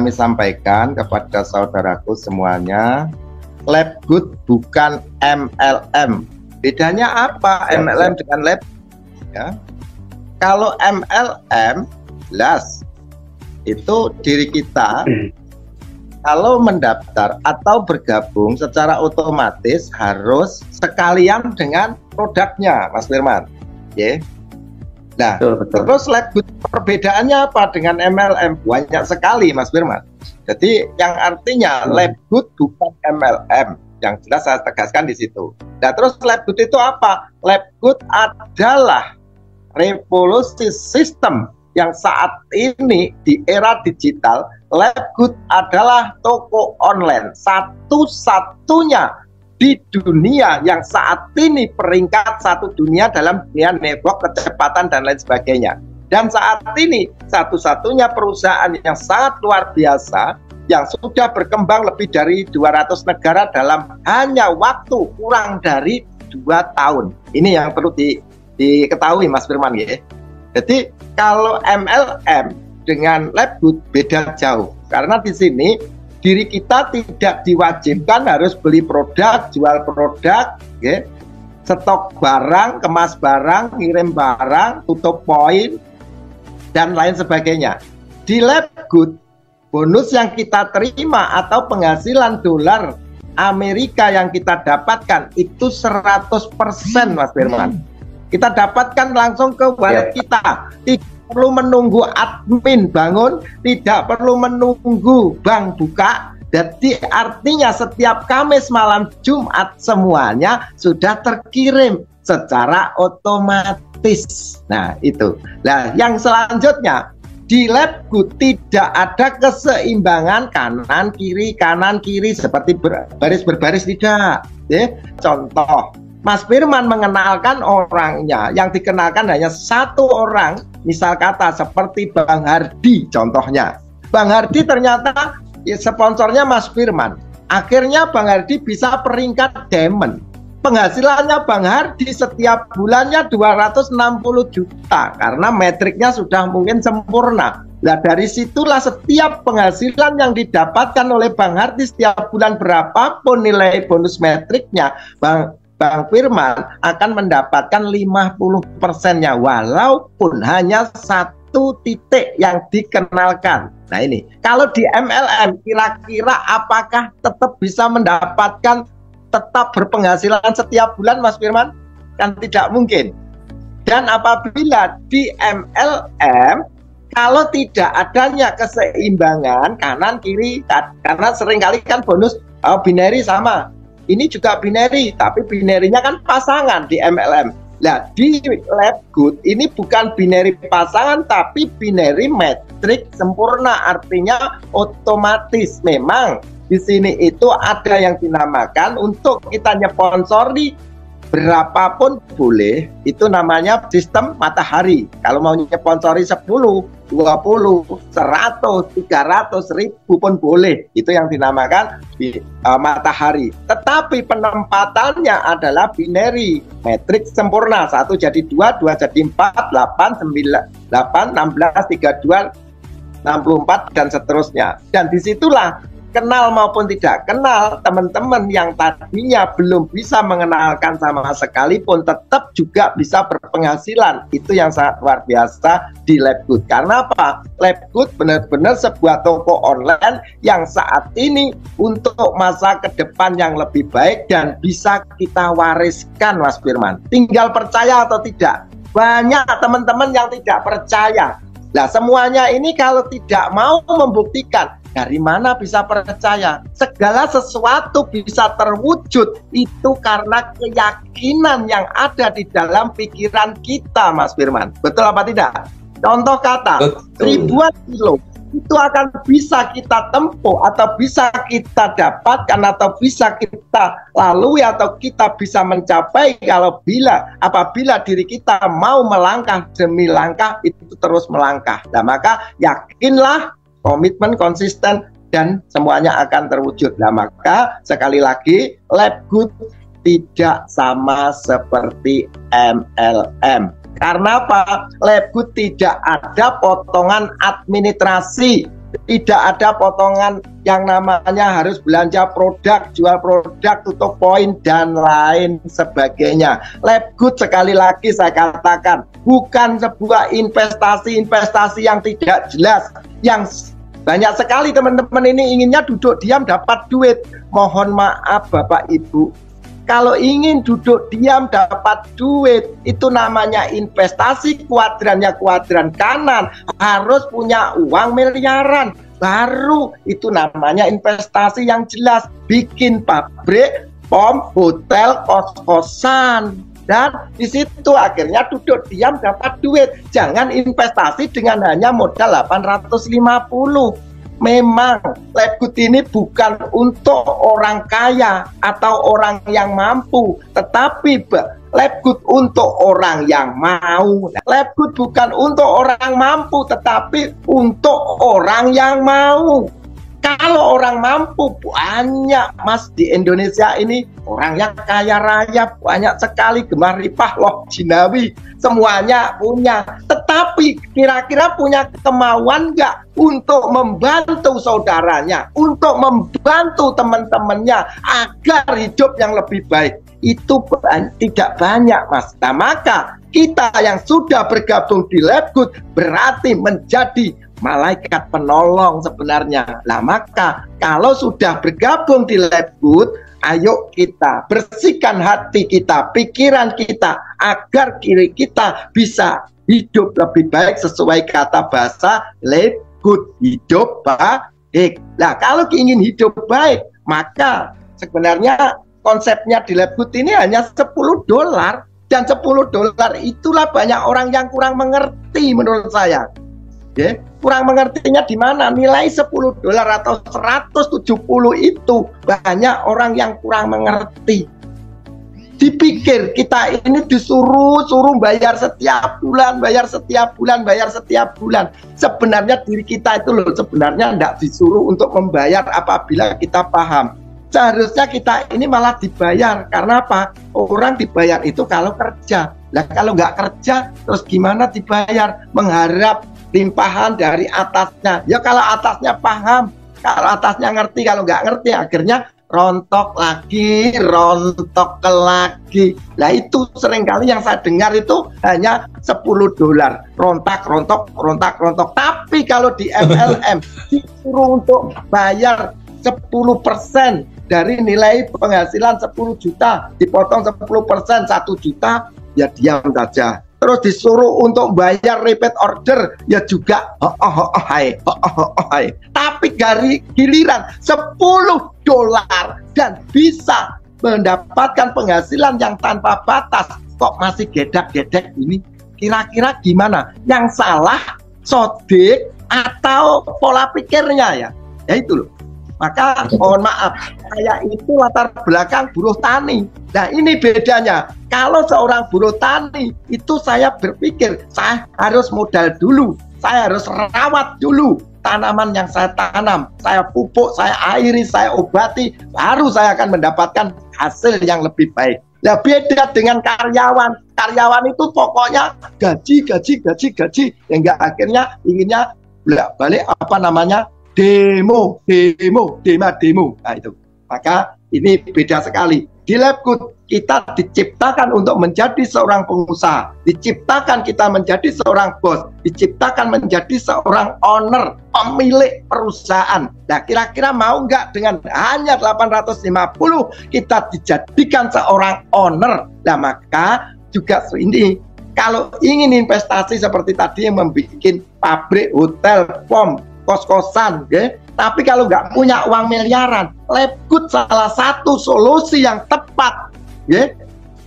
kami sampaikan kepada saudaraku semuanya, lab good bukan MLM. Bedanya apa MLM dengan lab? Ya. Kalau MLM, jelas itu diri kita kalau mendaftar atau bergabung secara otomatis harus sekalian dengan produknya, Mas Firman. Ya. Nah, betul. Terus lab good perbedaannya apa dengan MLM? Banyak sekali, Mas Firman. Jadi yang artinya lab good bukan MLM, yang jelas saya tegaskan di situ. Nah, terus lab good itu apa? Lab good adalah revolusi sistem yang saat ini di era digital. Lab good adalah toko online satu-satunya di dunia yang saat ini peringkat satu dunia dalam dunia network, kecepatan dan lain sebagainya. Dan saat ini satu-satunya perusahaan yang sangat luar biasa yang sudah berkembang lebih dari 200 negara dalam hanya waktu kurang dari 2 tahun. Ini yang perlu diketahui, Mas Firman ya. Jadi kalau MLM dengan lab good beda jauh, karena di sini diri kita tidak diwajibkan harus beli produk, jual produk, ya, stok barang, kemas barang, ngirim barang, tutup poin dan lain sebagainya. Di lab good, bonus yang kita terima atau penghasilan dolar Amerika yang kita dapatkan itu 100%, Mas Firman. Kita dapatkan langsung ke wallet kita. Tidak perlu menunggu admin bangun, tidak perlu menunggu bank buka. Jadi artinya setiap Kamis, malam, Jumat semuanya sudah terkirim secara otomatis. Nah, itu. Nah, yang selanjutnya di lab good tidak ada keseimbangan kanan kiri seperti baris berbaris, tidak. Contoh, Mas Firman mengenalkan orangnya, yang dikenalkan hanya satu orang, misal kata seperti Bang Hardi contohnya. Bang Hardi ternyata ya, sponsornya Mas Firman. Akhirnya Bang Hardi bisa peringkat diamond. Penghasilannya Bang Hardi setiap bulannya 260 juta karena metriknya sudah mungkin sempurna. Nah, dari situlah setiap penghasilan yang didapatkan oleh Bang Hardi setiap bulan berapapun nilai bonus metriknya, Bang Firman akan mendapatkan 50%-nya walaupun hanya satu titik yang dikenalkan. Nah, ini kalau di MLM kira-kira apakah tetap bisa mendapatkan tetap berpenghasilan setiap bulan, Mas Firman? Kan tidak mungkin. Dan apabila di MLM kalau tidak adanya keseimbangan kanan kiri, karena seringkali kan bonus binary sama. Ini juga binary, tapi binary-nya kan pasangan di MLM. Nah, di lab good ini bukan binary pasangan, tapi binary metrik sempurna, artinya otomatis. Memang di sini itu ada yang dinamakan untuk kita nyponsori berapapun boleh, itu namanya sistem matahari. Kalau mau nyponsori 10, 20, 100, 300, 1000 pun boleh. Itu yang dinamakan matahari. Tetapi penempatannya adalah binary, metrik sempurna. 1 jadi 2, 2 jadi 4, 8, 9, 8, 16, 32, 64 dan seterusnya. Dan disitulah kenal maupun tidak kenal, teman-teman yang tadinya belum bisa mengenalkan sama sekali pun tetap juga bisa berpenghasilan. Itu yang sangat luar biasa di lab good. Karena apa? Lab good benar-benar sebuah toko online yang saat ini untuk masa ke depan yang lebih baik dan bisa kita wariskan, Mas Firman. Tinggal percaya atau tidak. Banyak teman-teman yang tidak percaya. Nah, semuanya ini kalau tidak mau membuktikan, dari mana bisa percaya? Segala sesuatu bisa terwujud itu karena keyakinan yang ada di dalam pikiran kita, Mas Firman. Betul apa tidak? Contoh kata, ribuan kilo itu akan bisa kita tempuh atau bisa kita dapatkan atau bisa kita lalui atau kita bisa mencapai apabila diri kita mau melangkah demi langkah itu terus melangkah. Nah, maka yakinlah, komitmen, konsisten, dan semuanya akan terwujud. Nah, maka sekali lagi lab good tidak sama seperti MLM. Karena apa? Lab good tidak ada potongan administrasi. Tidak ada potongan yang namanya harus belanja produk, jual produk, tutup poin, dan lain sebagainya. Labgood sekali lagi saya katakan, bukan sebuah investasi yang tidak jelas. Yang banyak sekali teman-teman ini inginnya duduk diam dapat duit. Mohon maaf Bapak Ibu, kalau ingin duduk diam dapat duit, itu namanya investasi kuadrannya kuadran kanan, harus punya uang miliaran. Baru itu namanya investasi yang jelas, bikin pabrik, pom, hotel, kos-kosan. Dan di situ akhirnya duduk diam dapat duit. Jangan investasi dengan hanya modal 850. Memang Labgood ini bukan untuk orang kaya atau orang yang mampu, tetapi Labgood untuk orang yang mau. Labgood bukan untuk orang mampu, tetapi untuk orang yang mau. Kalau orang mampu banyak Mas di Indonesia ini, orang yang kaya raya banyak sekali, Gemah Ripah, Loh Jinawi, semuanya punya. Tetapi kira-kira punya kemauan nggak untuk membantu saudaranya, untuk membantu teman-temannya agar hidup yang lebih baik? Itu tidak banyak Mas. Nah, maka kita yang sudah bergabung di Labgood berarti menjadi malaikat penolong sebenarnya. Nah, maka kalau sudah bergabung di Labgood, ayo kita bersihkan hati kita, pikiran kita, agar kiri kita bisa hidup lebih baik sesuai kata bahasa Labgood, hidup baik. Nah, kalau ingin hidup baik, maka sebenarnya konsepnya di Labgood ini hanya $10. Dan $10 itulah banyak orang yang kurang mengerti menurut saya. Ya, kurang mengertinya di mana? Nilai $10 atau 170 itu banyak orang yang kurang mengerti. Dipikir kita ini disuruh bayar setiap bulan, bayar setiap bulan, bayar setiap bulan. Sebenarnya diri kita itu loh sebenarnya tidak disuruh untuk membayar apabila kita paham. Seharusnya kita ini malah dibayar. Karena apa? Orang dibayar itu kalau kerja. Nah, kalau nggak kerja terus gimana dibayar? Mengharap limpahan dari atasnya. Ya kalau atasnya paham, kalau atasnya ngerti, kalau nggak ngerti akhirnya rontok lagi, rontok lagi. Nah, itu seringkali yang saya dengar itu hanya $10. Rontak. Tapi kalau di MLM disuruh untuk bayar 10% dari nilai penghasilan 10 juta, dipotong 10% 1 juta, ya diam saja. Terus disuruh untuk bayar repeat order, ya juga hai. Tapi dari giliran $10 dan bisa mendapatkan penghasilan yang tanpa batas, kok masih gedek-gedek ini? Kira-kira gimana? Yang salah sodik atau pola pikirnya ya? Ya itu loh. Maka mohon maaf, saya itu latar belakang buruh tani. Nah, ini bedanya. Kalau seorang buruh tani, itu saya berpikir saya harus modal dulu, saya harus rawat dulu tanaman yang saya tanam, saya pupuk, saya airi, saya obati, baru saya akan mendapatkan hasil yang lebih baik. Nah, beda dengan karyawan. Karyawan itu pokoknya gaji, hingga akhirnya inginnya balik apa namanya? Demo. Nah, itu. Maka ini beda sekali. Di Labgood kita diciptakan untuk menjadi seorang pengusaha, diciptakan kita menjadi seorang bos, diciptakan menjadi seorang owner, pemilik perusahaan. Nah, kira-kira mau nggak dengan hanya 850 kita dijadikan seorang owner? Nah, maka juga ini kalau ingin investasi seperti tadi yang membuat pabrik, hotel, pom, kos-kosan, okay? Tapi kalau nggak punya uang miliaran, Labgood salah satu solusi yang tepat, okay?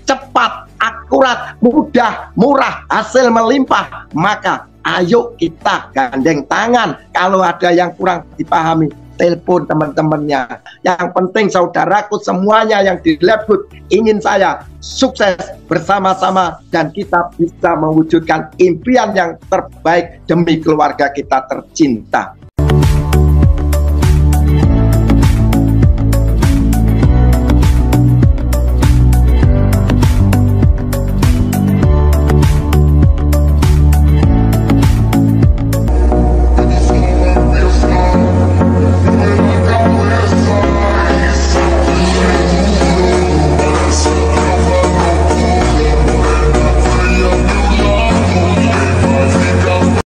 Cepat, akurat, mudah, murah, hasil melimpah. Maka ayo kita gandeng tangan. Kalau ada yang kurang dipahami, telepon teman-temannya. Yang penting saudaraku semuanya yang di Labgood ingin saya sukses bersama-sama dan kita bisa mewujudkan impian yang terbaik demi keluarga kita tercinta.